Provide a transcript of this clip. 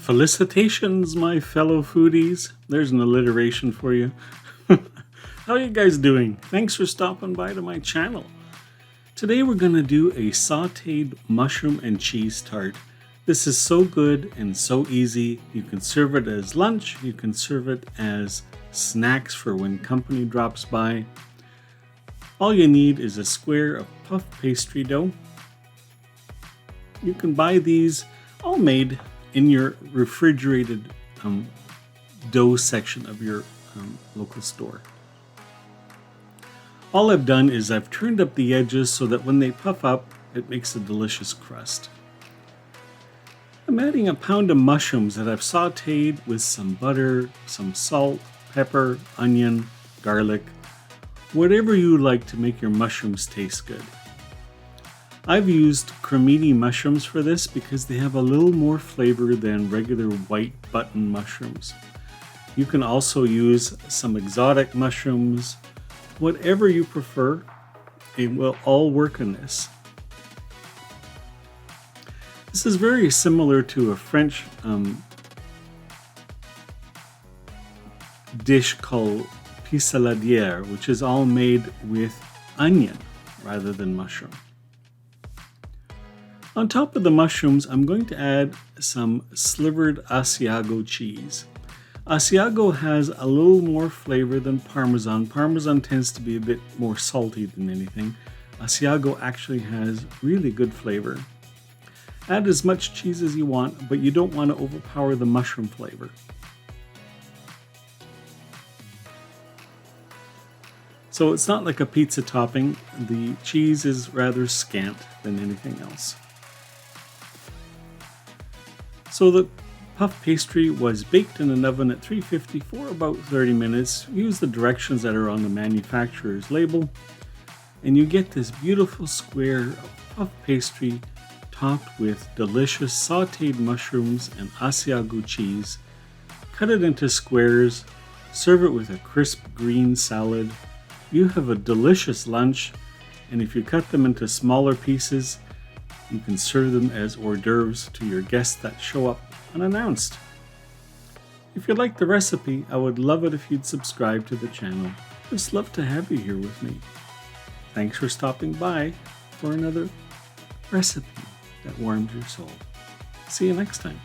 Felicitations, my fellow foodies. There's an alliteration for you. How are you guys doing? Thanks for stopping by to my channel. Today we're going to do a sauteed mushroom and cheese tart. This is so good and so easy. You can serve it as lunch. You can serve it as snacks for when company drops by. All you need is a square of puff pastry dough. You can buy these all made in your refrigerated dough section of your local store. All I've done is I've turned up the edges so that when they puff up, it makes a delicious crust. I'm adding a pound of mushrooms that I've sauteed with some butter, some salt, pepper, onion, garlic, whatever you like to make your mushrooms taste good. I've used Cremini mushrooms for this because they have a little more flavor than regular white button mushrooms. You can also use some exotic mushrooms. Whatever you prefer, it will all work in this. This is very similar to a French dish called pissaladière, which is all made with onion rather than mushroom. On top of the mushrooms, I'm going to add some slivered Asiago cheese. Asiago has a little more flavor than Parmesan. Parmesan tends to be a bit more salty than anything. Asiago actually has really good flavor. Add as much cheese as you want, but you don't want to overpower the mushroom flavor. So it's not like a pizza topping. The cheese is rather scant than anything else. So the puff pastry was baked in an oven at 350 for about 30 minutes. Use the directions that are on the manufacturer's label, and you get this beautiful square of puff pastry topped with delicious sauteed mushrooms and Asiago cheese. Cut it into squares, serve it with a crisp green salad. You have a delicious lunch, and if you cut them into smaller pieces, you can serve them as hors d'oeuvres to your guests that show up unannounced. If you like the recipe, I would love it if you'd subscribe to the channel. Just love to have you here with me. Thanks for stopping by for another recipe that warms your soul. See you next time.